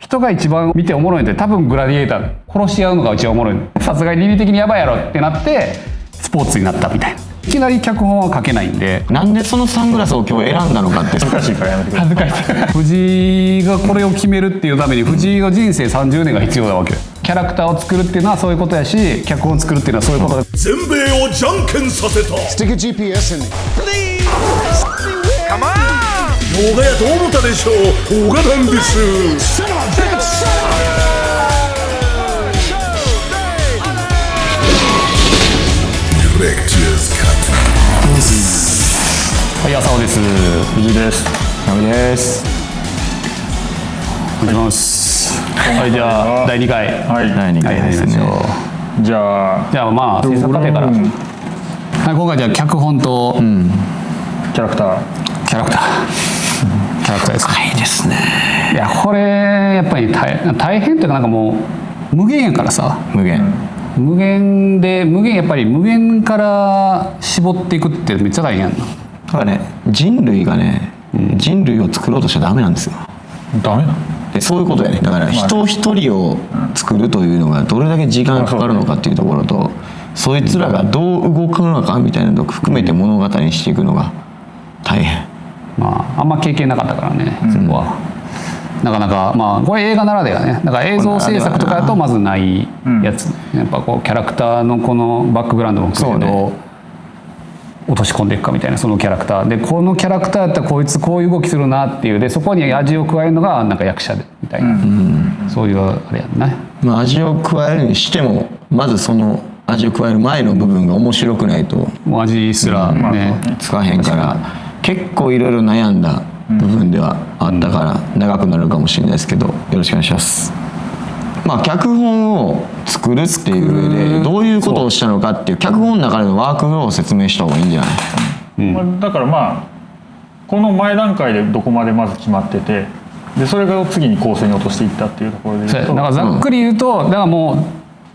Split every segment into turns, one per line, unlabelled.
人が一番見ておもろいんで多分グラディエーター殺し合うのが一番おもろい。さすがに倫理的にやばいやろってなってスポーツになったみたいな。いきなり脚本は書けないんで。
なんでそのサングラスを今日選んだのかって
難しいからやめてください。
恥ずかしい。藤井がこれを決めるっていうために藤井の人生30年が必要なわけよ。キャラクターを作るっていうのはそういうことやし、脚本を作るっていうのはそういうことだ。
全米をじゃんけんさせた。
Stick a GPS in me.
動画やと思ったでしょう。動画なんです。
はい、浅尾です。
藤井です。
ダメです。
お願いします。はい、じゃあ第2回。
はい。
第2回ですね。
じゃあ
まあ制作過程から。はい、今回じゃあ脚本と
キャラクター
ですか。
いいですね。
いやこれやっぱり大変っていうかなんかもう無限やからさ。
無限やっぱり無限から絞っていくってめっちゃ大変やんな。だからね、人類を作ろうとしちゃダメなんですよ。
ダメなの？
でそういうことやね。だから人一人を作るというのがどれだけ時間かかるのかっていうところと、そいつらがどう動くのかみたいなのを含めて物語にしていくのが大変。
まああんま経験なかったからね、そこは。なかなかまあこれ映画ならではね。だから映像制作とかだとまずないやつ。やっぱこうキャラクターのこのバックグラウンドも含めてどう落とし込んでいくかみたいな、そのキャラクターで、このキャラクターだったらこいつこういう動きするなっていうで、そこに味を加えるのがなんか役者でみたいな、そういうあれやんな。
まあ味を加えるにしてもまずその味を加える前の部分が面白くないと
もう味すらね、
つかへんから、結構いろいろ悩んだ部分ではあったから長くなるかもしれないですけど、よろしくお願いします。まあ脚本を作るっていう上でどういうことをしたのかっていう脚本の中でのワークフローを説明した方がいいんじゃない？
だからまあこの前段階でどこまでまず決まってて、でそれが次に構成に落としていったっていうところで言うと、
だからざっくり言うと、だからもう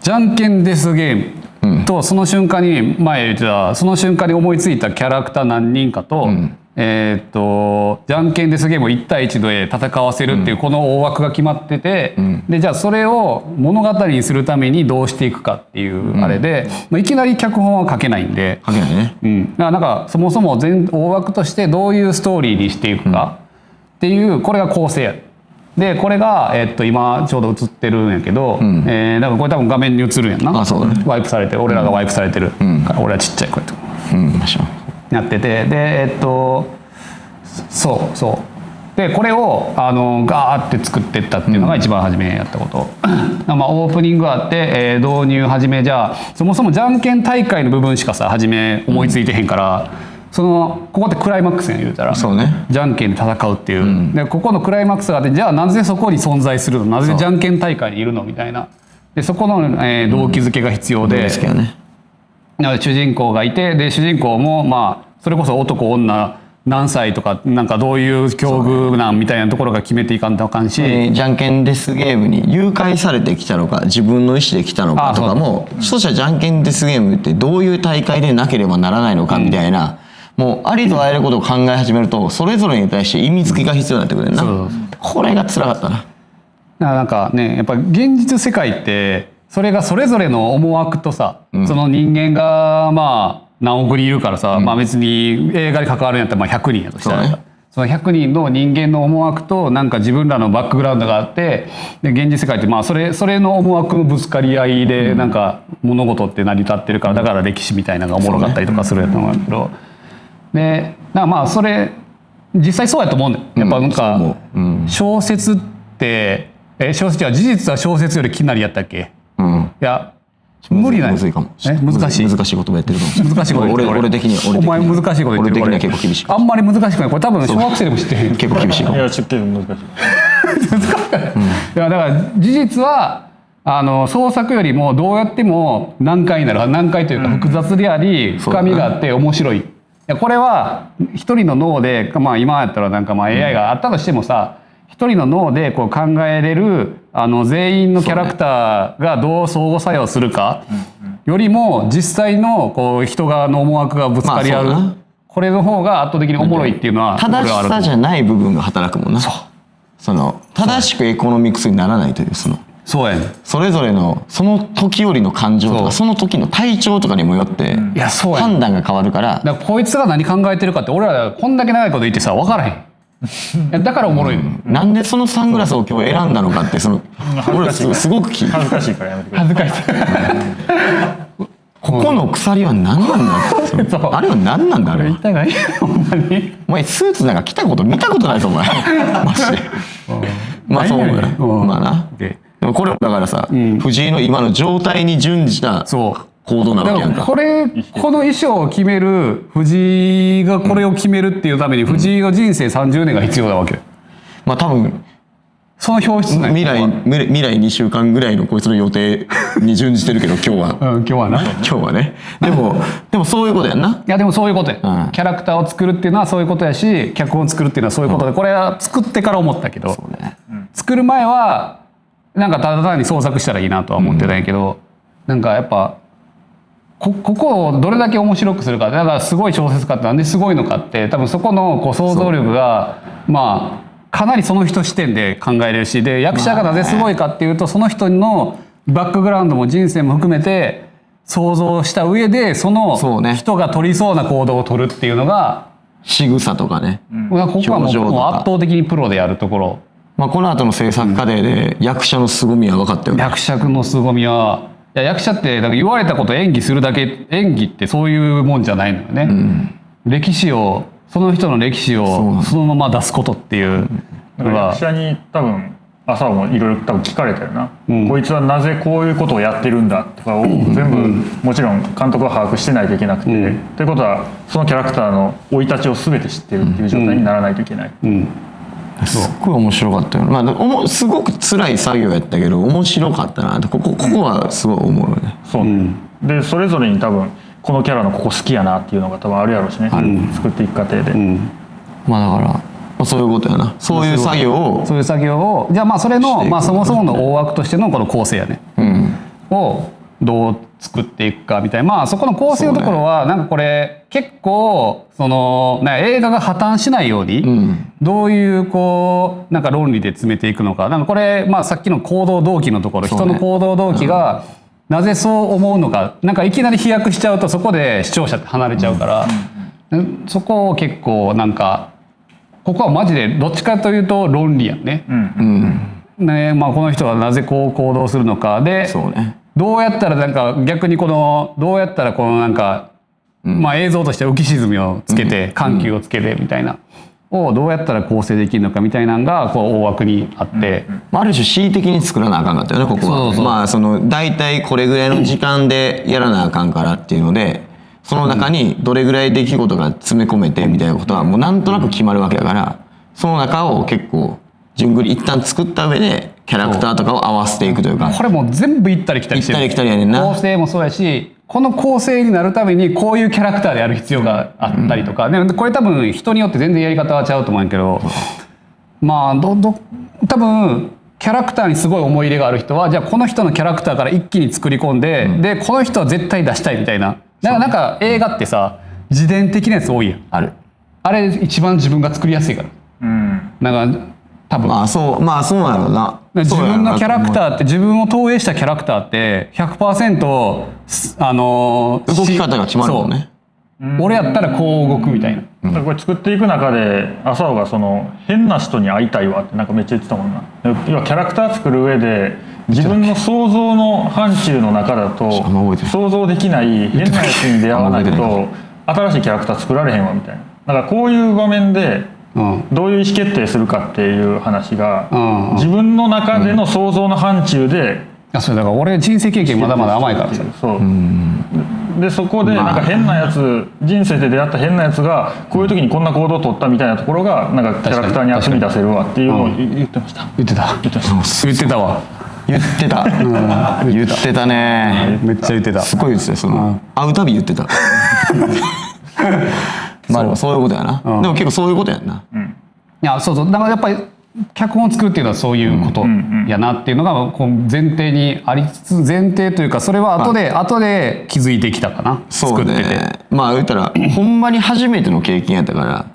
じゃんけんデスゲームと、その瞬間に前言ってたその瞬間に思いついたキャラクター何人かと、じゃんけんデスゲームを1対1で戦わせるっていうこの大枠が決まってて、でじゃあそれを物語にするためにどうしていくかっていうあれで、いきなり脚本は書けないんで、
書けないね。
だからなんかそもそも大枠としてどういうストーリーにしていくかっていう、これが構成やで、これが、今ちょうど映ってるんやけど、だからこれ多分画面に映るんやんな。
あ、そうだね。
ワイプされてる、俺らがワイプされてる、俺はちっちゃいこうやって
ましょう。
やってて、でそうでこれをガーって作ってったっていうのが一番初めやったこと、まあオープニングがあって、導入始め、じゃあそもそもじゃんけん大会の部分しかさ初め思いついてへんから、ここってクライマックスやん言うたら、
そうね、
じゃんけんで戦うっていう、でここのクライマックスがあって、じゃあなぜそこに存在するの、なぜじゃんけん大会にいるのみたいな、でそこの、動機づけが必要で、主人公がいて、で主人公もまあそれこそ男女何歳とかなんかどういう境遇なんみたいなところが決めていかんとあかんし、
じゃんけんデスゲームに誘拐されてきたのか自分の意思で来たのかとかも、そしたらじゃんけんデスゲームってどういう大会でなければならないのかみたいな、もうありとあらゆることを考え始めるとそれぞれに対して意味付けが必要になってくるんだな。これが辛かったな。
だからなんかね、やっぱ現実世界ってそれがそれぞれの思惑とさ、その人間がまあ何億人いるからさ、まあ別に映画に関わるんやったらまあ100人やとしたら、その100人の人間の思惑となんか自分らのバックグラウンドがあって、で現実世界ってまあそれの思惑のぶつかり合いでなんか物事って成り立ってるから、だから歴史みたいなのがおもろかったりとかするやと思うんだけど、でまあそれ実際そうやと思うんだよ。やっぱなんか小説って小説は事実は小説よりきなりやったっけ？いや無理ない。
むずいかも。
難しい
言葉やってるかもしれない。
難しいこと言ってる。
俺的には
お前難しいこと言ってる。
俺的には結構厳しい。
あんまり難しくない。これ多分小学生でも知ってる。
結構厳しいかも。
いやちょっと難しい。
いやだから事実は創作よりもどうやっても難解になる、難解というか複雑であり深みがあって面白い。いやこれは一人の脳で、まあ今やったらなんかまあ AI があったとしてもさ、一人の脳でこう考えれる全員のキャラクターがどう相互作用するかよりも実際のこう人側の思惑がぶつかり合う、これの方が圧倒的におもろいっていうのは
正しさじゃない部分が働くもんな。その正しくエコノミクスにならないという
そうやねん。
それぞれのその時折の感情と
そう
かその時の体調とかにもよって
いやそうやねん。
判断が変わるから
だからこいつが何考えてるかって俺らこんだけ長いこと言ってさ分からへん。いやだからおもろいの。
なんでそのサングラスを今日選んだのかって俺らすごく聞いて
恥ずかしいからやめてください。
恥ずかしい。
ここの鎖は何なんだ
そう
あれは何なんだあれは
言いたいないほんまに。
お前スーツなんか着たこと見たことないぞお前マジでまあそうだな
うん
まあな
で
でもこれだからさ藤井の今の状態に準じた
そう
行動なわけやんか
だからこの衣装を決める藤井がこれを決めるっていうために藤井の人生30年が必要なわけ。
まあ多分
その表出ない
未来2週間ぐらいのこいつの予定に準じてるけど今日は
今日はな。い
今日はねでもそういうことやんな
やでもそういうことや、
うん
キャラクターを作るっていうのはそういうことやし脚本を作るっていうのはそういうことで、これは作ってから思ったけど、
ね
作る前はなんかただ単に創作したらいいなとは思ってたんやけど、なんかやっぱここをどれだけ面白くするかだからすごい小説家ってなんですごいのかって多分そこのこう想像力がまあかなりその人視点で考えれるしで役者がなぜすごいかっていうとその人のバックグラウンドも人生も含めて想像した上でその
そうね
人が取りそうな行動を取るっていうのが
仕草とかね
ここはも
表情とか
もう圧倒的にプロでやるところ。
まあこの後の制作過程で役者の凄みは分かったよね
役者の凄みはいや役者ってだから言われたことを演技するだけ演技ってそういうもんじゃないのよね、歴史をその人の歴史をそのまま出すことっていう
だから役者に多分朝もいろいろ多分聞かれたよな、こいつはなぜこういうことをやってるんだとかを全部もちろん監督は把握してないといけなくて、ということはそのキャラクターの生い立ちを全て知ってるっていう状態にならないといけない、
すっごい面白かったよ、まあ、すごく辛い作業やったけど面白かったなってここはすごい思うよね
そう、でそれぞれに多分このキャラのここ好きやなっていうのが多分あるやろうしね、作っていく過程で、
まあだから、まあ、そういうことやなそういう作業を
そういう作業をじゃあまあそれの、まあ、そもそもの大枠としてのこの構成やね、をどう作っていくかみたいなまあそこの構成のところはなんかこれ結構その映画が破綻しないようにどういうこうなんか論理で詰めていくのかなんかこれまあさっきの行動動機のところ人の行動動機がなぜそう思うのかなんかいきなり飛躍しちゃうとそこで視聴者って離れちゃうからそこを結構なんかここはマジでどっちかというと論理やんね。ねまあ、この人がなぜこう行動するのかで
そうね
どうやったらなんか逆にこのどうやったらこのなんか、まあ映像として浮き沈みをつけて緩急をつけてみたいなをどうやったら構成できるのかみたいなのがこう大枠にあって、
まあある種恣意的に作らなあかんかったよねここは
そうそう
まあその大体これぐらいの時間でやらなあかんからっていうのでその中にどれぐらい出来事が詰め込めてみたいなことはもうなんとなく決まるわけだからその中を結構順繰り一旦作った上でキャラクターとかを合わせていくというか
これもう全部行ったり来たりしてる
行ったり来たりやねんな
構成もそうやしこの構成になるためにこういうキャラクターでやる必要があったりとか、でこれ多分人によって全然やり方はちゃうと思うんやけどまあ多分キャラクターにすごい思い入れがある人はじゃあこの人のキャラクターから一気に作り込んで、でこの人は絶対出したいみたいななんか映画ってさ自伝的なやつ多いやんあれ一番自分が作りやすいからなんか多分
まあそうなのな
自分のキャラクターって自分を投影したキャラクターって 100%
動き方が決まるもんね
俺やったらこう動くみたいな、
だからこれ作っていく中で浅尾がその変な人に会いたいわってなんかめっちゃ言ってたもんな要はキャラクター作る上で自分の想像の範疇の中だと想像できない変なやつに出会わないと新しいキャラクター作られへんわみたいなだからこういう場面でどういう意思決定するかっていう話が自分の中での想像の範疇で
それだから俺人生経験まだまだ甘いからさ
そうでそこでなんか変なやつ人生で出会った変なやつがこういう時にこんな行動を取ったみたいなところがなんかキャラクターに厚み出せるわっていうのを言ってました
言ってたわ
言ってたね
めっちゃ言ってた
すごい言ってたその会うたび言ってたまあでもそういうことやなでも結構そういうことやんない
やそうだからやっぱり脚本を作るっていうのはそういうことやなっていうのがこう前提にありつつ前提というかそれは後で気づいてきたかな
そう
作ってて
ねまあ言ったらほんまに初めての経験やったから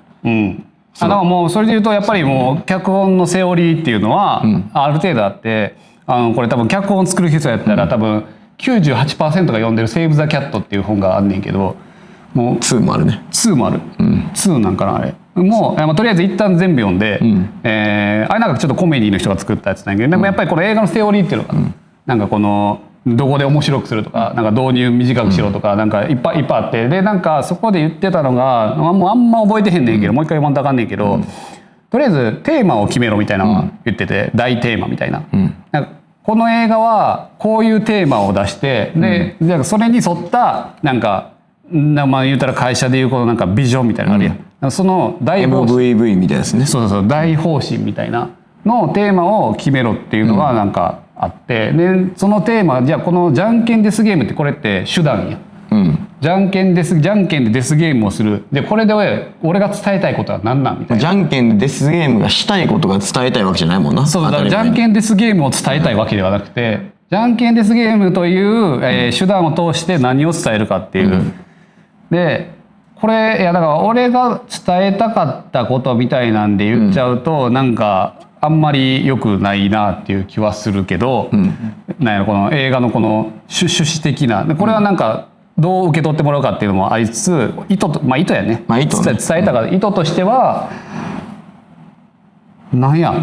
だからもうそれで言うとやっぱりもう脚本のセオリーっていうのはある程度あって、これ多分脚本作る人やったら多分 98% が読んでる「セーブ・ザ・キャット」っていう本があんねんけど、もう
2もあるね。
2もある、2なんかなあれもう、とりあえず一旦全部読んで、あれなんかちょっとコメディの人が作ったやつなんやけど、でもやっぱりこの映画のセオリーっていうのが、なんかこのどこで面白くするとか、なんか導入短くしろとか、なんかいっぱいあって、でなんかそこで言ってたのがもうあんま覚えてへんねんけど、もう一回読まんとあかんねんけど、とりあえずテーマを決めろみたいなのが言ってて、大テーマみたいな。なんかこの映画はこういうテーマを出して、でそれに沿ったなんかまあ言うたら会社でいうこのなんかビジョンみたいなのあるやん、その大方針
MVV みたいですね。
そうそう大方針みたいなのテーマを決めろっていうのがなんかあって、でそのテーマじゃあこのじゃんけんデスゲームってこれって手段や、じゃんけんでデスゲームをする、でこれで俺が伝えたいことは何なんみたいな。
じゃんけんでデスゲームがしたいことが伝えたいわけじゃないもんな。
そうだからじゃんけんデスゲームを伝えたいわけではなくて、じゃんけんデスゲームという、手段を通して何を伝えるかっていう、でこれいやだから俺が伝えたかったことみたいなんで言っちゃうと、なんかあんまり良くないなっていう気はするけど、なんやろこの映画のこの趣旨的なこれはなんかどう受け取ってもらうかっていうのもありつつ、意図やね、
意図ね
伝えたから、意図としてはなんや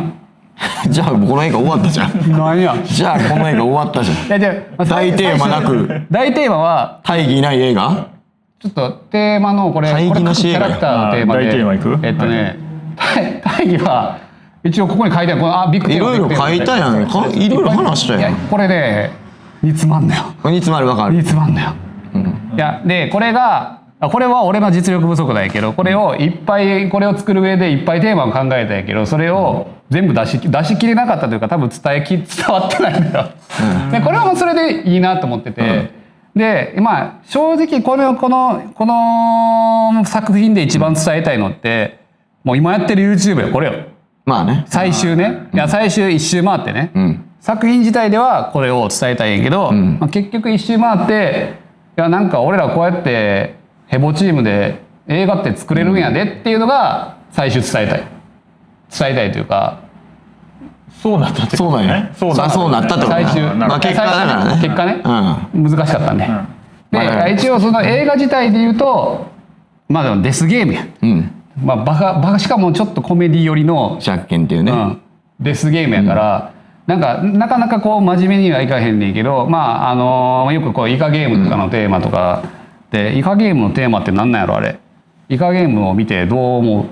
じゃあこの映画終わったじゃん。
なんや
じゃあこの映画終わったじゃん。
いやじゃあ
大テーマなく
大テーマは
大義ない映画。
ちょっとテーマのこれ
大義なし
キャラクターのテーマで
大テーマいく
大義は一応ここに書いてあるこのビッグテーマ
いろいろ書いたやん。いろいろ話したやん。
これね煮詰まんだよ
煮詰まるわかる。
煮詰まんだよ、いやでこれは俺の実力不足だけど、これを作る上でいっぱいテーマを考えたんやけど、それを全部出しきれなかったというか多分伝わってないんだよ、でこれはもうそれでいいなと思ってて、でまあ正直この作品で一番伝えたいのってもう今やってる YouTube よこれよ。
まあね。
最終ね、いや最終一周回ってね、作品自体ではこれを伝えたいんやけど、まあ、結局一周回っていやなんか俺らこうやってヘボチームで映画って作れるんやでっていうのが最終伝えたいというか、
そうなったって
そうなんや。そうなったってこと
最終
まあ結果だからね。
結果ね、難しかったんで、で一応その映画自体で言うとまあでもデスゲームや、まあバカしかもちょっとコメディ寄りの
じゃんけんっていうね。
デスゲームやから、なかなかこう真面目にはいかへんねんけど、まあよくこうイカゲームとかのテーマとかで、イカゲームのテーマって何なんやろあれ。イカゲームを見てどう思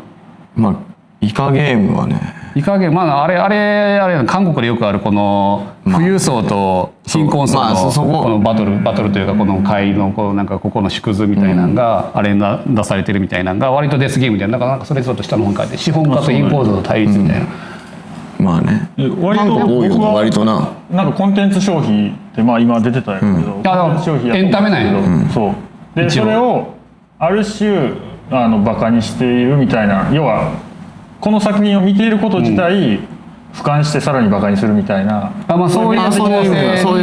う？
まあイカゲームはね。
イカゲームあれ韓国でよくあるこの富裕層と貧困層のこのバトルというかこの会のこうなんかここの縮図みたいなのがあれに出されてるみたいなのが割とデスゲームみたいな、なんかそれちょっと下の方に書いて資本家と貧困層の対立みたいな。
まあね。
割と
多いよな割とな。
なんかコンテンツ消費ってまあ今出てたんやけど、コンテンツ消費や
エンタメなんや
けど、そうでそれをある種バカにしているみたいな、要はこの作品を見ていること自体、俯瞰してさらにバカにするみたいな、
まあそうい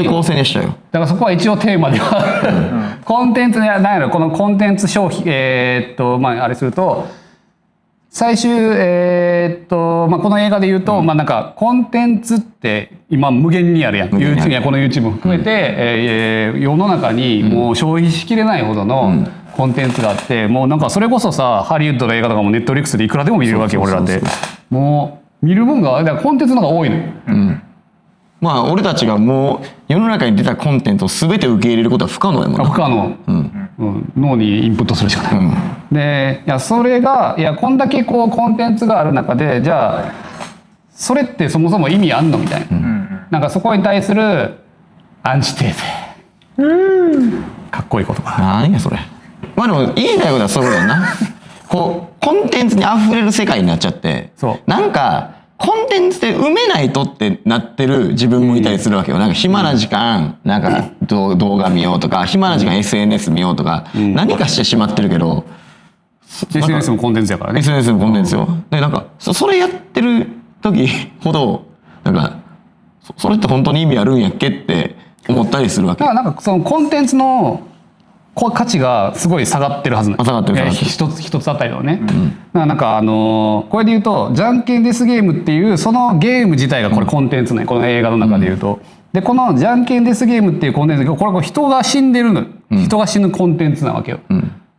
う
構成でしたよ。
だからそこは一応テーマではコンテンツなんやろこのコンテンツ消費まああれすると最終まあこの映画で言うと、まあなんかコンテンツって今無限にあるやん。YouTube やこの YouTube も含めて、世の中にもう消費しきれないほどのコンテンツがあって、もうなんかそれこそさハリウッドの映画とかもNetflixでいくらでも見れるわけよ俺らって。もう見る分がだからコンテンツの方が多いのよ。
まあ俺たちがもう世の中に出たコンテンツを全て受け入れることは不可能やもんな。
不可能、脳にインプットするしかない、でいやそれがいやこんだけこうコンテンツがある中でじゃあそれってそもそも意味あんのみたいな、なんかそこに対するアンチテーゼ、かっこいい言葉。
何やそれ。まあでも言いたいことはそういうことやな。こうコンテンツに溢れる世界になっちゃって、なんかコンテンツで埋めないとってなってる自分もいたりするわけよ。なんか暇な時間なんか動画見ようとか、暇な時間 SNS 見ようとか、何かしてしまってるけど、
SNS もコンテンツやからね。
SNS もコンテンツよ。でなんかそれやってる時ほどなんかそれって本当に意味あるんやっけって思ったりするわけ。
だからなんかそのコンテンツの価値がすごい下がってるはずなん
下がってる下がってる
一つあたりのね、なんかこれで言うとじゃんけんデスゲームっていうそのゲーム自体がこれコンテンツね、この映画の中で言うと、でこのじゃんけんデスゲームっていうコンテンツこれは人が死んでるの、人が死ぬコンテンツなわけよ、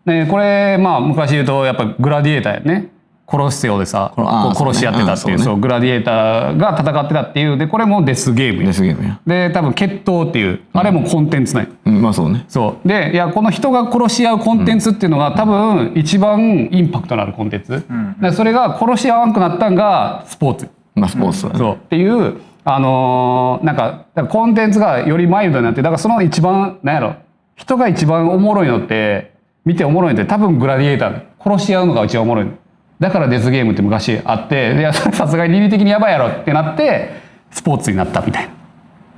でこれまあ昔言うとやっぱグラディエーターやね、殺すようでさこう殺し合ってたっていう、そうグラディエーターが戦ってたっていう、でこれもデスゲームや
デスゲームや。
で多分決闘っていうあれもコンテンツない、
まあそうね。
そうでいやこの人が殺し合うコンテンツっていうのが多分一番インパクトのあるコンテンツ、でそれが殺し合わんくなったんがスポーツ、
まあスポーツだね。
そうっていうなんかだからコンテンツがよりマイルドになって、だからその一番なんやろ、人が一番おもろいのって見ておもろいのって多分グラディエーター殺し合うのが一番おもろいのだからデスゲームって昔あって、いやそれさすがに倫理的にやばいやろってなってスポーツになったみたい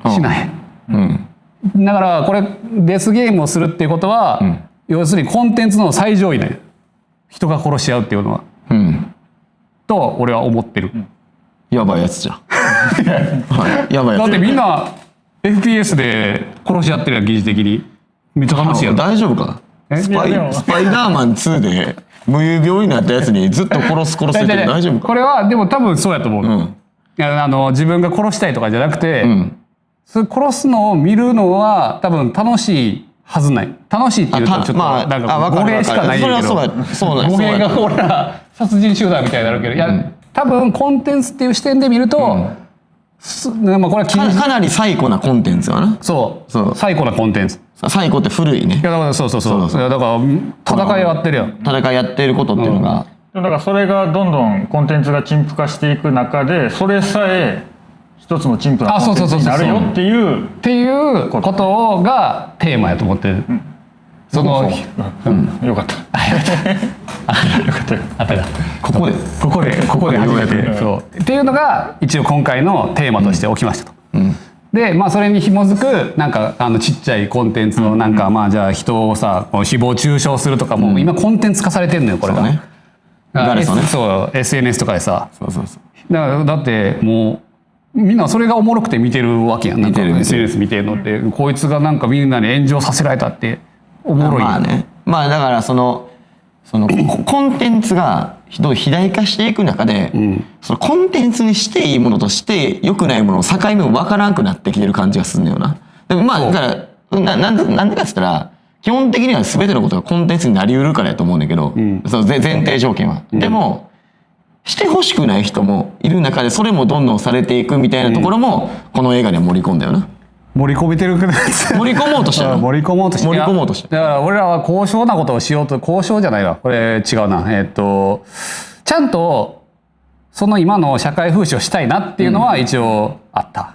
な、しない、だからこれデスゲームをするっていうことは、要するにコンテンツの最上位だよ、人が殺し合うっていうのは、と俺は思ってる、
やばいやつじゃん。はい、やばいやつ。
だってみんな FPS で殺し合ってるやん、疑似的にめっちゃ楽しいやん。
大丈夫か？スパイダーマン2で無遊病になったやつにずっと殺すって大丈夫か？
これはでも多分そうやと思う、いや自分が殺したいとかじゃなくて、それ殺すのを見るのは多分楽しいはずない。楽しいっていうとちょっとなんか語弊しかないんだけど、語弊がほら殺人集団みたいになるけど、いや多分コンテンツっていう視点で見ると、まあこれは
かなり最古なコンテンツやな。
そう最古なコンテンツ。
最古って古いね。
いやだからそういやだから戦いやってるやん。
戦いやってることっていうのが、
だからそれがどんどんコンテンツが陳腐化していく中で、それさえ一つの陳腐なコンテンツになるよっていう
ことがテーマやと思ってる。その
よかった。よかったよ。あったか。
ここで初めてそうっていうのが一応今回のテーマとして起きましたと。でまあそれに紐づくなんかちっちゃいコンテンツのなんかまあじゃあ人をさ誹謗中傷するとかも今コンテンツ化されてんのよこれが。そう SNS とかでさ。だってもうみんなそれがおもろくて見てるわけやん。なんか SNS 見てるのってこいつがなんかみんなに炎上させられたっておもろい。
まあね。まあだからそのコンテンツが肥大化していく中で、そのコンテンツにしていいものとして良くないものの境目も分からんくなってきてる感じがするんだよな。でもまあだからなんでかっつったら基本的には全てのことがコンテンツになりうるからやと思うんだけど、その前提条件は。でもしてほしくない人もいる中でそれもどんどんされていくみたいなところもこの映画には盛り込んだよな。
盛り込めてる
盛り込もうとしてる。
盛り込もうとして
だ
から俺らは高尚なことをしようと、高尚じゃないわこれ違うなちゃんとその今の社会風刺をしたいなっていうのは一応あった、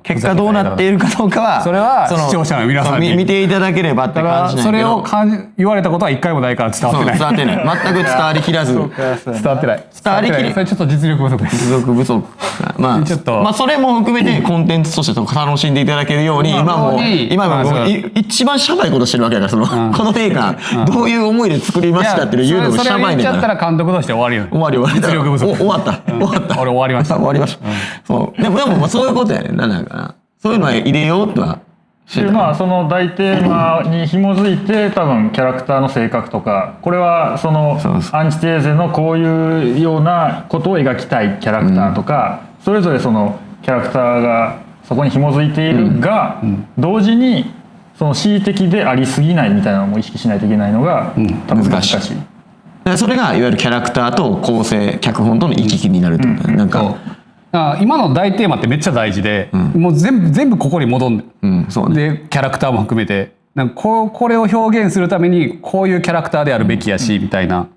結果どうなっているかどうかは
それは視聴者の皆さんに
見ていただければって感じなんやけど、
それを言われたことは一回もないから伝わってない。
伝わってない全く伝わりきらず
伝わってない
伝わりきり
それちょっと実力不足です。
実力不足まあそれも含めてコンテンツとして楽しんでいただけるように今も一番シャバいことしてるわけだからこの映画どういう思いで作りましたっていうのもシャバいねんから。それ言っちゃったら監督として終わりよ。終わり実力不足。終わった俺終わりましたそうでもそういうことやねんな。なんかなそういうのは入れようとは
でまあその大テーマに紐づいて多分キャラクターの性格とか、これはそのアンチテーゼのこういうようなことを描きたいキャラクターとか、それぞれそのキャラクターがそこに紐づいているが、同時にその恣意的でありすぎないみたいなのも意識しないといけないのが多分難しい。
それがいわゆるキャラクターと構成脚本との行き来になるってことだね。なんか
今の大テーマってめっちゃ大事で、もう全部ここに戻んね、でキャラクターも含めてなんかこれを表現するためにこういうキャラクターであるべきやし、みたいな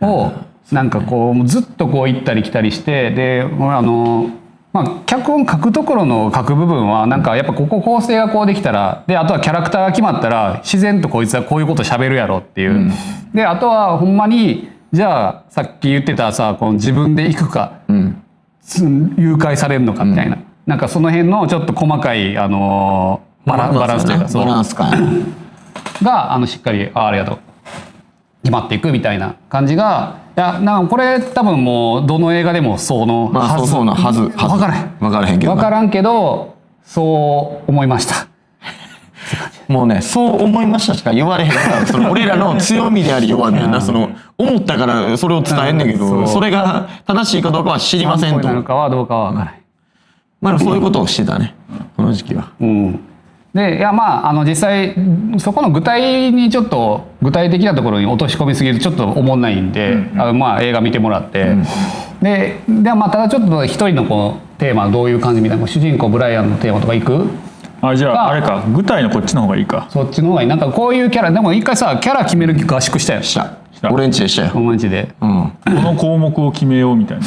をなんかこうずっとこう行ったり来たりして、でまあ脚本書くところの書く部分はなんかやっぱここ構成がこうできたら、であとはキャラクターが決まったら自然とこいつはこういうこと喋るやろっていう、であとはほんまにじゃあさっき言ってたさこの自分で行くか、誘拐されるのかみたいな、なんかその辺のちょっと細かいバランスというか
バランス感
がしっかりありがとう決まっていくみたいな感じが、いやなんかこれ多分もうどの映画でもそうのはず、分からんけどそう思いました。
もうねそう思いましたしか言われへんからその俺らの強みであり弱みやなその思ったからそれを伝えんねんけどそれが正しいかどうかは知りませんと
なのかはどうかは分からない。
まあそういうことをしてたねこの時期は。
でいやまあ実際そこの具体にちょっと具体的なところに落とし込みすぎるとちょっとおもんないんで、まあ映画見てもらって、でまあただちょっと一人のこうテーマどういう感じみたいな主人公ブライアンのテーマとかいく？
じゃああれか具体のこっちの方がいいか。
そっちの方がいい。なんかこういうキャラでも一回さキャラ決める合宿したよ。
した俺んちでしたよ。
友達で。
この項目を決めようみたいなね。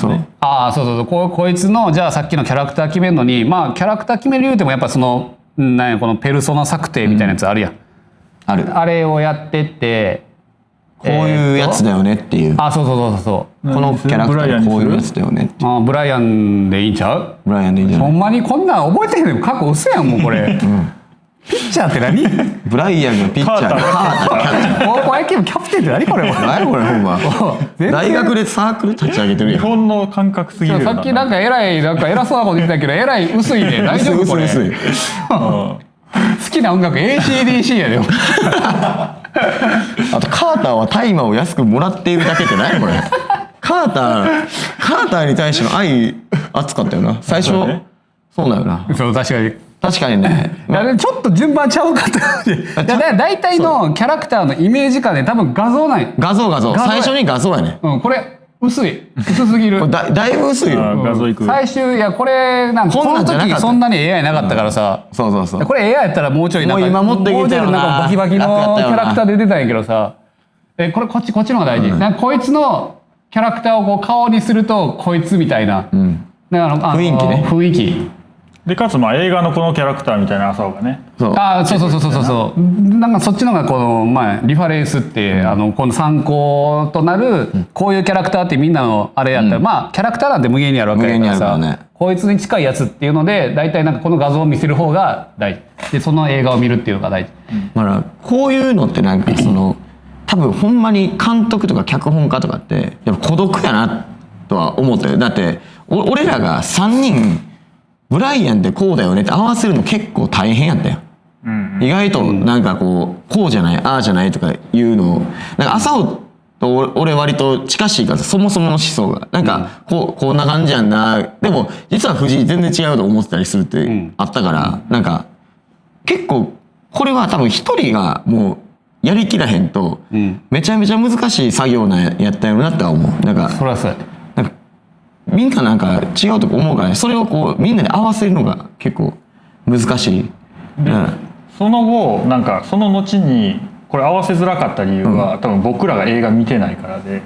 そうこいつのじゃあさっきのキャラクター決めるのにまあキャラクター決める言うてもやっぱそのなんやこのペルソナ策定みたいなやつあるやん。
ある。
あれをやってって
こういうやつだよねっていう。
そう
このキャラクターこういうやつだよねって。
ブライアンでいいんちゃう？
ブライアンでいいんじゃない？
ほんまにこんなん覚えてへんねん。過去嘘やんもうこれ。ピッチャーって何？
ブライアンがピッチャーでカーターキャッチャー。
高校野球部キャプテンって何これ？
何これほんま。大学でサークル立ち上げてるやん。
日本の感覚すぎるよな。
さっきなんか偉そうなこと言ってたけどえらい薄いね。大丈夫これ？
薄い。
好きな音楽 AC/DC やで。
あとカーターは大麻を安くもらっているだけって何これ？カーターに対しての愛熱かったよな最初。そうだよな。
そう確かに
ね。
ちょっと順番ちゃうかった。大体のキャラクターのイメージ感で多分画像ない。
画像最初に画像やね。
これ薄すぎる。
だいぶ薄いよ。
画像いく。
最終いやこれなんかこの時そんなに AI なかったからさ。
そう
これ AI やったらもうちょいなんか
今もっといけたよな。
なんかバキバキのキャラクターで出てたんやけどさ。これこっちの方が大事。なんかこいつのキャラクターをこう顔にするとこいつみたいな。
雰囲気ね。
雰囲気。
でかつまあ映画のこのキャラクターみたいな朝がね。
そうなんかそっちのがこのまあリファレンスってこの参考となるこういうキャラクターってみんなのあれやったらまあキャラクターなんて無限にあるわけやからさこいつに近いやつっていうので大体なんかこの画像を見せる方が大事でその映画を見るっていうのが大事。
まあこういうのってなんかその多分ほんまに監督とか脚本家とかってやっぱ孤独やなとは思ったよ。だって俺らが3人ブライアンってこうだよねって合わせるの結構大変やったよ。意外となんかこうじゃないああじゃないとかいうのをなんか朝尾と俺割と近しいからそもそもの思想がなんかこんな感じやんな。でも実は藤井全然違うと思ってたりするってあったからなんか結構これは多分一人がもうやりきらへんとめちゃめちゃ難しい作業やったよなって思う。なんか
それはそうや。
みんななんか違うと思うからねそれをこうみんなで合わせるのが結構難しい。
その後なんかその後にこれ合わせづらかった理由は、多分僕らが映画見てないからで、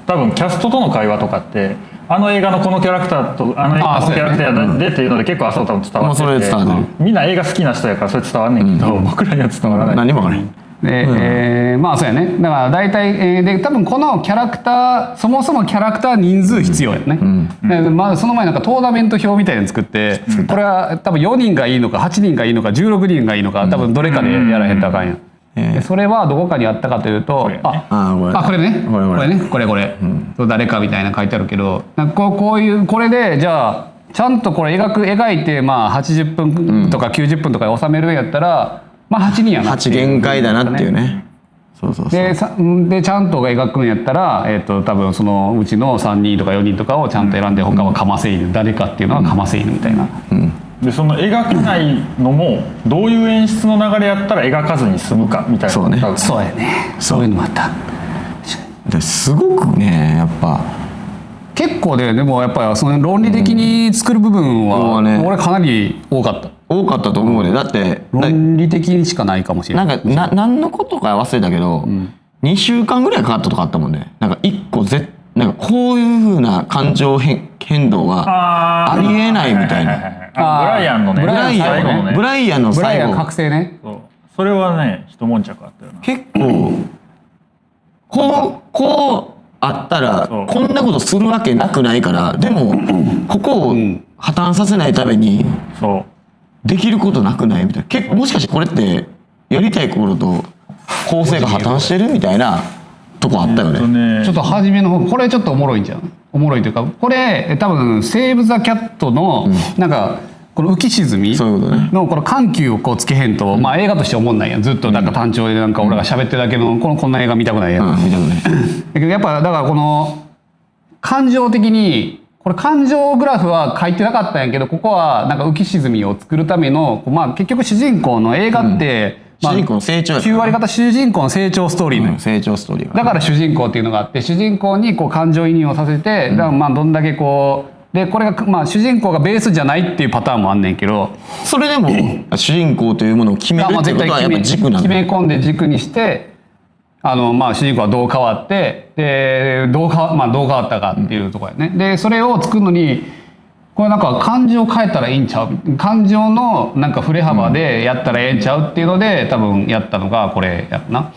多分キャストとの会話とかってあの映画のこのキャラクターとあの映画のキャラクターでっていうので結構朝多分伝わっててみんな映画好きな人やからそれ伝わんねんけど、僕らには伝わらない。
何も分からない。
でまあそうやね。だから大体で多分このキャラクターそもそもキャラクター人数必要やね。でまあその前なんかトーナメント表みたいなの作ってこれは多分4人がいいのか8人がいいのか16人がいいのか多分どれかでやらへんとあかんやん。でそれはどこかにあったかというとこれねこれ誰かみたいな書いてあるけどなんかこういうこれでじゃあちゃんとこれ描いてまあ80分とか90分とかで収めるんやったら。まあ8人やな
8限界だなっていうね。
でちゃんと描くんやったら多分そのうちの3人とか4人とかをちゃんと選んで他はかませ犬誰かっていうのはかませ犬みたいな。
でその描かないのもどういう演出の流れやったら描かずに済むかみたいな。
そうやね。そういうのもあった。
すごくねやっぱ
結構でもやっぱりその論理的に作る部分は俺かなり多かった。
多かったと思うね。だって
論理的にしかないかもしれない。
なんか何のことか忘れたけど、2週間ぐらいかかったとかあったもんね。なんか1個なんかこういう風な感情変動はありえないみたいな。
ブライアンのね。
ブライアンの最後。
ブライアン覚醒ね。
それはね一悶着あったよな。
結構こうあったらこんなことするわけなくないからでもここを破綻させないためにできることなくないみたいな。結構もしかしてこれってやりたいことと構成が破綻してるみたいなとこあったよね。
ちょっと初めの方これちょっとおもろいんじゃん。おもろいというかこれ多分セーブ・ザ・キャットのなんかこの浮き沈み
そういうことね
のこの緩急をこうつけへんと、まあ映画として思んないやん。ずっとなんか単調でなんか俺が喋ってるだけのこんな映画見たくないやん。
見たくない
だけどやっぱだからこの感情的にこれ感情グラフは書いてなかったんやけど、ここはなんか浮き沈みを作るための、まあ結局主人公の映画って、まあ、
主人公の成長や
9割方主人公の成長ストーリーの、
成長ストーリー
だから主人公っていうのがあって、主人公にこう感情移入をさせて、だからまあどんだけこうでこれがまあ主人公がベースじゃないっていうパターンもあんねんけど、
それでも主人公というものを決めるっていうことはやっぱ軸なんだ
決め込んで軸にしてまあ主人公はどう変わってでどう変わったかっていうところやね。でそれを作るのにこれなんか感情変えたらいいんちゃう、感情のなんか振れ幅でやったらええんちゃうっていうので多分やったのがこれやな。だか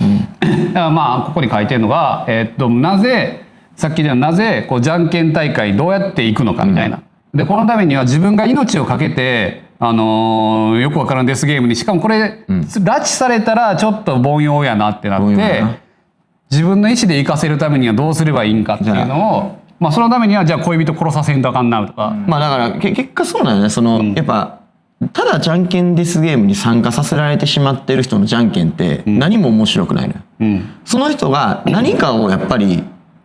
らまあここに書いてるのがなぜさっきではなぜこうじゃんけん大会どうやっていくのかみたいな。でこのためには自分が命を懸けてよくわからんデスゲームに、しかもこれ、拉致されたらちょっと凡庸やなってなって自分の意思で生かせるためにはどうすればいいんかっていうのを、まあそのためにはじゃあ恋人殺させんとあかんなとか、
まあだから結果そうなんよね。やっぱただじゃんけんデスゲームに参加させられてしまってる人のじゃんけんって何も面白くないのよ。その人が何かをやっぱり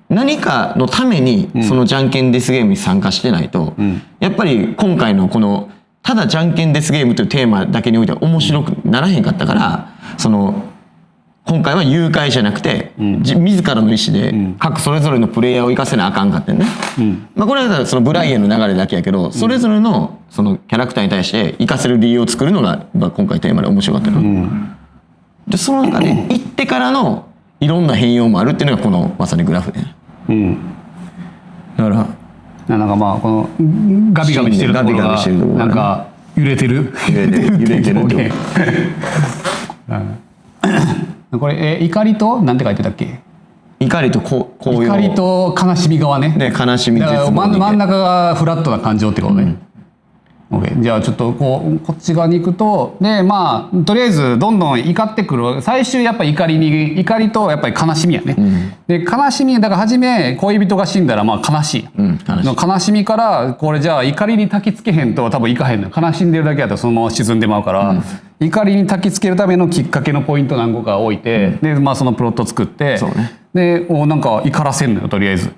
何かのためにそのじゃんけんデスゲームに参加してないと、やっぱり今回のこのただじゃんけんデスゲームというテーマだけにおいては面白くならへんかったから、今回は誘拐じゃなくて、自らの意思で各それぞれのプレイヤーを生かせなあかんかってんね。まあこれはそのブライアンの流れだけやけど、それぞれのそのキャラクターに対して生かせる理由を作るのが今回テーマで面白かったの。でその中で行ってからのいろんな変容もあるっていうのがこのまさにグラフで、だから
なんかまあこのガビガビしてるところがなんか揺れてる
揺れてるって
これ怒りとなんて書いてたっけ。
怒りと高揚、
怒りと悲しみ側ね。
で悲しみ
だから真ん中がフラットな感情ってことね。OK、じゃあちょっとこっち側に行くと、でまあとりあえずどんどん怒ってくる。最終やっぱり怒りとやっぱり悲しみやね。で悲しみだから初め恋人が死んだらまあ悲しい。悲しみからこれじゃあ怒りに焚きつけへんと多分いかへんのよ。悲しんでるだけだとそのまま沈んでまうから、怒りに焚きつけるためのきっかけのポイント何個か置いて、でまあそのプロット作って、でなんか怒らせんのよとりあえず。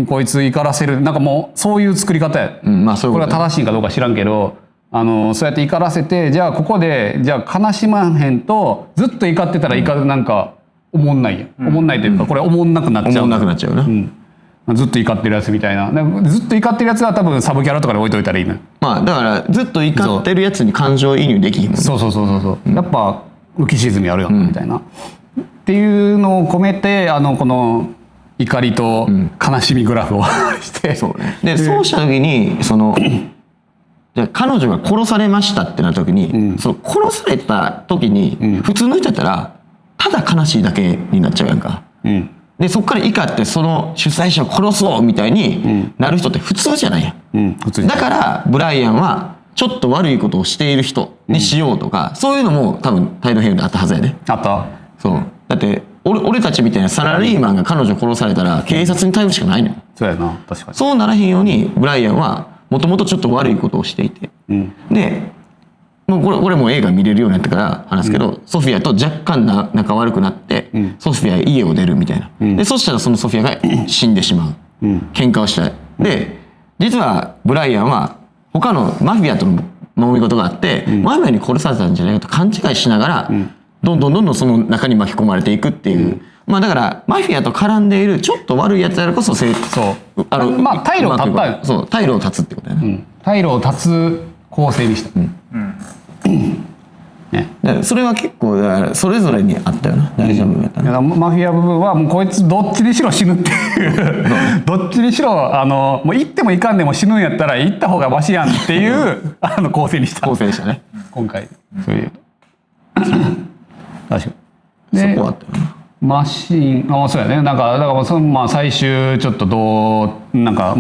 こいつ怒らせるなんかもうそういう作り方や。
まあそういうこと
これは正しいかどうか知らんけどそうやって怒らせて、じゃあここでじゃあ悲しまへんとずっと怒ってたらなんか思んないや、思んないというかこれ思んなくなっちゃう。
思んなくなっちゃうな。
ずっと怒ってるやつみたいな。ずっと怒ってるやつは多分サブキャラとかで置いといたらいいの。
まあだからずっと怒ってるやつに感情移入できひんもんね。
そうやっぱ浮き沈みあるよなみたいな、っていうのを込めてこの怒りと悲しみグラフをして、
でそうした時にじゃあ彼女が殺されましたってなった時に、その殺された時に、普通の人やったらただ悲しいだけになっちゃうやんか。でそっから怒ってその主催者を殺そうみたいになる人って普通じゃないやん。だからブライアンはちょっと悪いことをしている人にしようとか、そういうのも多分タイド編であったはずやで。
あった。
そうだって俺たちみたいなサラリーマンが彼女殺されたら警察に頼るしかないのよ。
そうやな、確かに。
そうならへんようにブライアンはもともとちょっと悪いことをしていて、でもうこれも映画見れるようになってから話すけど、ソフィアと若干仲悪くなって、ソフィア家を出るみたいな、でそしたらそのソフィアが死んでしまう、喧嘩をしたい。で実はブライアンは他のマフィアとの揉め事があって、マフィアに殺されたんじゃないかと勘違いしながら、どんどんその中に巻き込まれていくっていう、まあだからマフィアと絡んでいるちょっと悪いやつやるこそま
あ退路を断ったよ。
そう退路を断つってことだよね。
退路を断つ構成にした。
それは結構それぞれにあったよな。大丈夫やったな。
マフィア部分はもうこいつどっちにしろ死ぬっていうどっちにしろもう行っても行かんでも死ぬんやったら行った方がマシやんっていう構成にした。
構成でしたね
今回。そういう確かに。
そこはあったよな。
マシンそうやね。だからそのまあ最終ちょっとなんか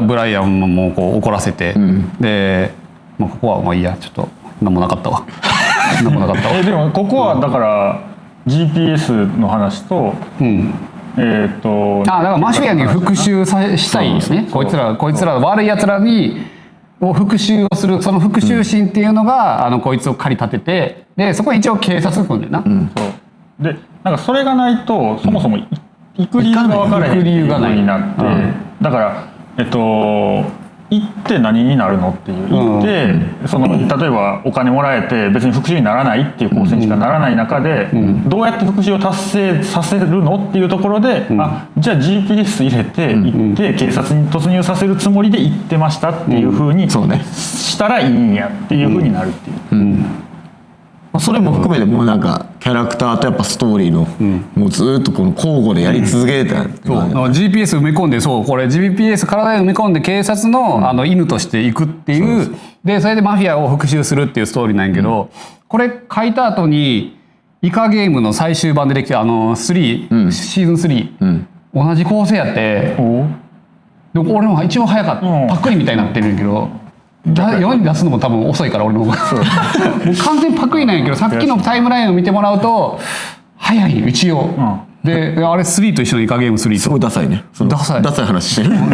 ブライアンもこう怒らせて、で、まあ、ここはまあいいや、ちょっと何もなかったわ何もなかったわ。
でもここはだから GPS の話と、
だからマフィアに復讐したいですね。こいつら悪いやつらにを復讐をするその復讐心っていうのが、こいつを駆り立てて、でそこに一応警察が来るんだよな。
そうでなんかそれがないとそもそも行く理由が分からへんっていう風になって、だから行って何になるのっていう行ってその例えばお金もらえて別に復讐にならないっていう構成にしかならない中でどうやって復讐を達成させるのっていうところでじゃあ GPS 入れて行って警察に突入させるつもりで行ってましたっていう風にしたらいいんやっていう風になるっていう。
それも含めてもうなんかキャラクターとやっぱストーリーのもうずっとこの交互でやり続けてた、
そう GPS 埋め込んでこれ GPS 体に埋め込んで警察の、犬として行くっていうでそれでマフィアを復讐するっていうストーリーなんやけど、これ書いた後にイカゲームの最終版でできた3、シーズン3、同じ構成やって、で俺の一番早かった、パックリみたいになってるんやけど。世に出すのも多分遅いから俺の方がもう完全にパクリなんやけど、さっきのタイムラインを見てもらうと早い一応、であれ3と一緒のイカゲーム3と
すごいダサいね。ダサい話してる今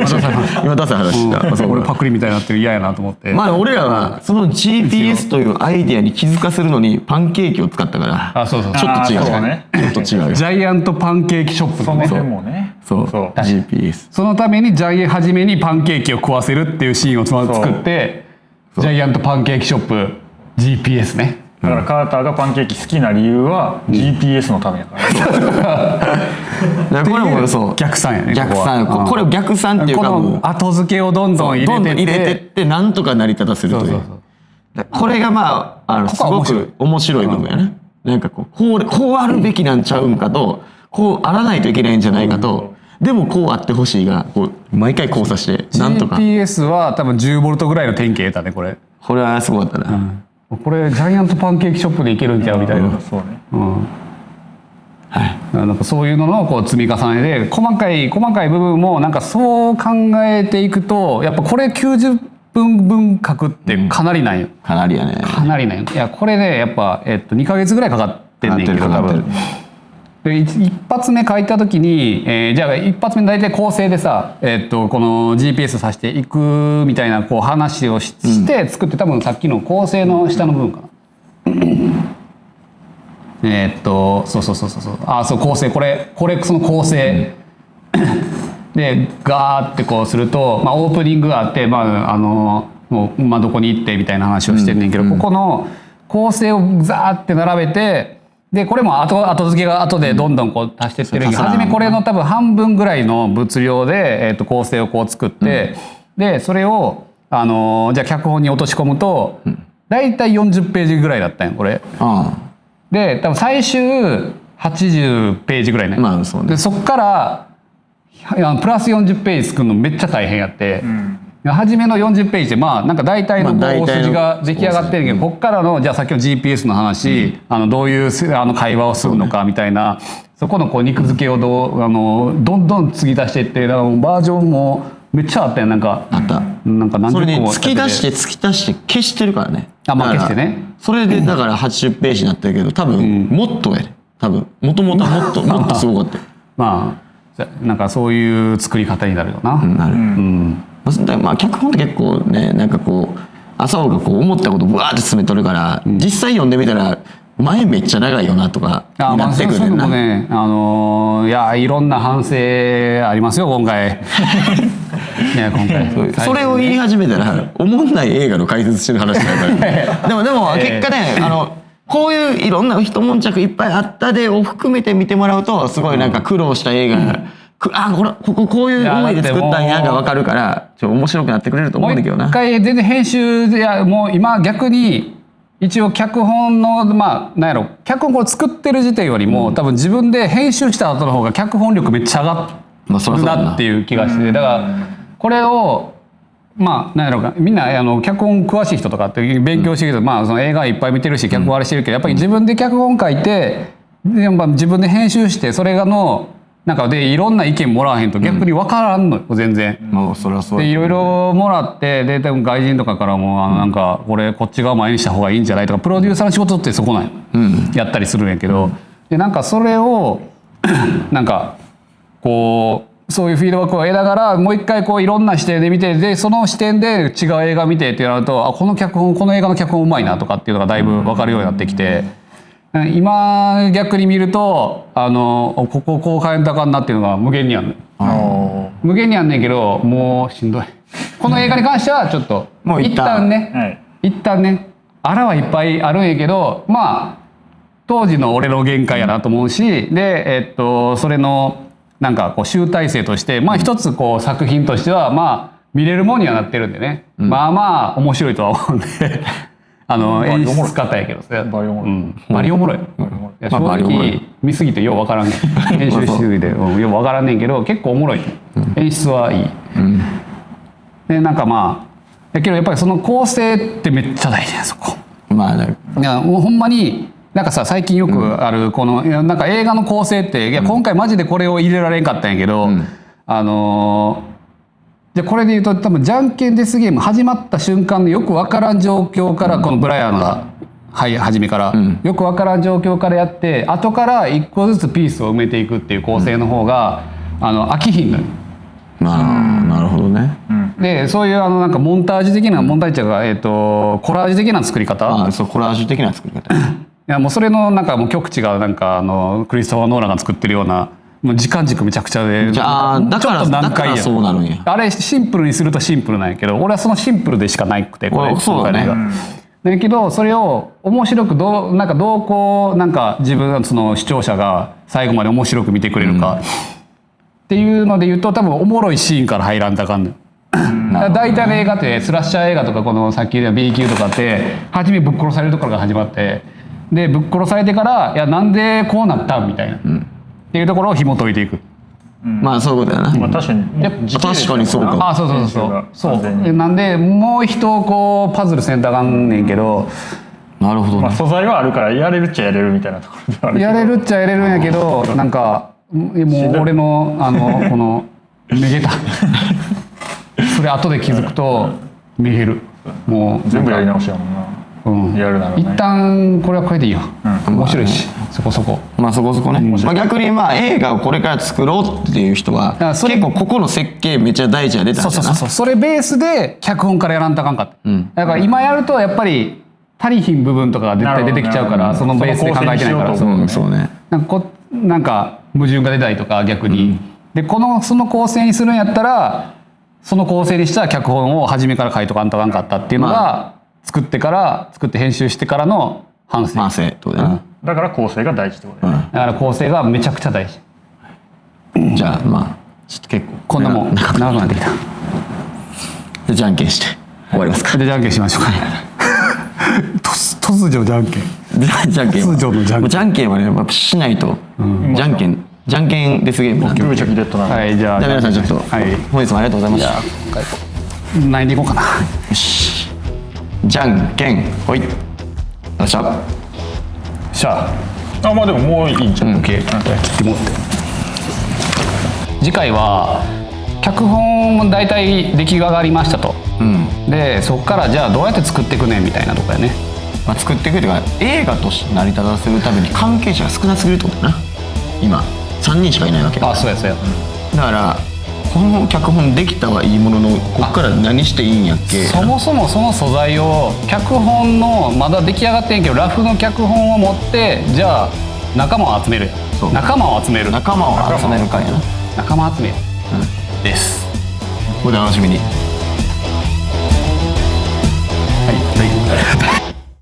ダサい話した、
俺パクリみたいになってる嫌やなと思って、
まあ俺らはその GPS というアイディアに気づかせるのにパンケーキを使ったからちょっと違うちょっと違う
ジャイアントパンケーキショップのね、
そう GPS
そのために初めにパンケーキを食わせるっていうシーンを作ってジャイアントパンケーキショップ GPS ね。
だからカーターがパンケーキ好きな理由は GPS のためやから
これもそう
逆算やね。
逆算これを逆算っていうかもう
後付けをどんどん入れて
ってなんとか成り立たせるという。これがまあすごく面白い部分やね。なんかこうあるべきなんちゃうんかとこうあらないといけないんじゃないかと、でもこうあってほしいがこう毎回交差してなんとか。
GPS は多分10ボルトぐらいの典型得たねこれ。
これはすごかったな、
これジャイアントパンケーキショップでいけるんちゃうみたいな。
そうね、
なんかそういうののこう積み重ねで細かい部分もなんかそう考えていくとやっぱこれ90分分書くってかなりなんよ。
かなりやね。
かなりなんよ。いやこれねやっぱ2ヶ月ぐらいかかってんねんけど多分。で一発目書いた時に、じゃあ一発目大体構成でさ、この GPS させていくみたいなこう話をして作って多分さっきの構成の下の部分かな。そう構成これその構成でガーってこうすると、オープニングがあって、もうどこに行ってみたいな話をしてんねんけど、ここの構成をザーって並べて。でこれも後付けが後でどんどんこう足してってるけど、初めこれの多分半分ぐらいの物量で、構成をこう作って、でそれをじゃあ脚本に落とし込むと大体40ページぐらいだったんよこれ。で多分最終80ページぐらいね。でそっからプラス40ページ作るのめっちゃ大変やって。初めの40ページでなんか大体の大筋が出来上がってるけど、こっからのじゃあさっきの GPS の話、どういう会話をするのかみたいな、そこのこう肉付けをどんどん継ぎ足していってバージョンもめっちゃあったよ。なんか何十個も
それに突き出して突き足して消してるからね。
消してね。
それでだから80ページになってるけど多分もっとやね。多分もともともっとすごかったよ。
なんかそういう作り方になるよな。
なる。脚本って結構ねなんかこう浅尾がこう思ったことをブワーって詰めとるから、実際読んでみたら前めっちゃ長いよなとかになってくるねんな。
そういうのもねいやいろんな反省ありますよ今回。今回
それを言い始めたらおもんない映画の解説してる話だからでも結果ねこういういろんな一悶着いっぱいあったでを含めて見てもらうとすごいなんか苦労した映画こういう思いで作ったんやが分かるから面白くなってくれると思うんだけどな。
もう一回全然編集でもう今逆に一応脚本のなんやろ脚本これ作ってる時点よりも多分自分で編集した後の方が脚本力めっちゃ上がるなっていう気がして、だからこれをなんやろかみんな脚本詳しい人とかって勉強してるけど、その映画いっぱい見てるし脚本あれしてるけどやっぱり自分で脚本書いて自分で編集してそれがなんかでいろんな意見もらわへんと逆に分からんのよ全然。
そりゃそう
でいろいろもらってで多分外人とかからもなんかこっち側前にした方がいいんじゃないとかプロデューサーの仕事ってそこなんよ、やったりするんやけど、でなんかそれをなんかこうそういうフィードバックを得ながらもう一回こういろんな視点で見て、でその視点で違う映画見てってなると、この映画の脚本うまいなとかっていうのがだいぶ分かるようになってきて、今逆に見るとこここう変えたかんなっていうのが無限にある。無限にあんねんけどもうしんどい。この映画に関してはちょっと
もう一旦
ね、一旦ね、あらはいっぱいあるんやけど、まあ当時の俺の限界やなと思うし、でそれのなんかこう集大成として、まあ一つこう作品としてはまあ見れるもんにはなってるんでね、まあまあ面白いとは思うんで演出方やけど
バリおもろい、
バリおもろい。正直見すぎてよう分からんねん。編集しすぎてよう分からんねんけど結構おもろい。演出はいい。でなんかまあだけどやっぱりその構成ってめっちゃ大事やんそこ。
まあね、
いやもうほんまになんかさ最近よくあるこのいやなんか映画の構成っていや今回マジでこれを入れられんかったんやけど、でこれで言うと多分じゃんけんデスゲーム始まった瞬間のよくわからん状況からこのブライアンが初めからよくわからん状況からやって後から一個ずつピースを埋めていくっていう構成の方が飽きひんのよ。
まあなるほどね。
でそういうなんかモンタージュ的なモンタージュがコラージュ的な作り方。
そうコラージュ的な作り方。
いやもうそれのなんかもう極致がなんかクリストファー・ノーランが作ってるようなもう時間軸めちゃくちゃで、
じゃあだから
ちょっと難解やん。
そうなるんや。
あれシンプルにするとシンプルなんやけど俺はそのシンプルでしかないくてこれ
そうだね。
だけどそれを面白くどうこうなんか自分その視聴者が最後まで面白く見てくれるかっていうので言うと多分おもろいシーンから入らんとあかんのよ。大体の映画ってスラッシャー映画とかこのさっき言った B 級とかって初めぶっ殺されるところから始まってでぶっ殺されてからいやなんでこうなったんみたいな、っていうところを紐解いていく。
まあそういうことだな。
まあ確かに
確かにそうか。
そうなんでもう一こうパズルせんとあかんねんけど、
なるほどね。
素材はあるからやれるっちゃやれるみたいなところではあるけど
やれるっちゃやれるんやけどなんかもう俺のこのめげたそれ後で気づくとめげる。もう
全部やり直しやもんな、やるならね。
一旦これはこれでいいよ、面白いしそこそこ。
まあそこそこね。まあ逆にまあ映画をこれから作ろうっていう人は結構ここの設計めっちゃ大事や出たんじゃない？
そうそれベースで脚本からやらんとあかんかった、だから今やるとやっぱり足りひん部分とかが絶対出てきちゃうからそのベースで考えてないから
そうね。
なんか矛盾が出たりとか逆に、でその構成にするんやったらその構成にした脚本を初めから書いとかんとあかんかったっていうのが、作って編集してからの反省
ってことだよね。
だから構成が大事ってことだよね。
だから構成がめちゃくちゃ大事。
じゃあまあちょっと結構
こんなもん長くなってきた。
でじゃんけんして終わりますか。
でじゃんけんしましょうかね突如じゃんけん
じゃんけん
突如のじゃんけん
じゃんけんはねやっぱしないとじゃんけんデスゲームなんで。
グーチョキデッドなんで。
はいじゃあ
皆さんちょっと本日もありがとうございました。
何でいこうかな。
よしじゃんけんほい。よっしゃ
しゃ
あまあでももういいんじゃん。
オッケー切ってもって次回は脚本大体出来上がりましたと、でそこからじゃあどうやって作っていくねんみたいなとこやね。
まあ作っていくというか映画として成り立たせるために関係者が少なすぎるってことだな。今3人しかいないわけ。
あそうやそうや。
だからこの脚本できたはいいもののこっから何していいんやっけ。
そもそもその素材を脚本のまだ出来上がってんけどラフの脚本を持ってじゃあ仲間を集める。仲間を集める
かいやな。
仲間集める、です。
お楽しみに。
はい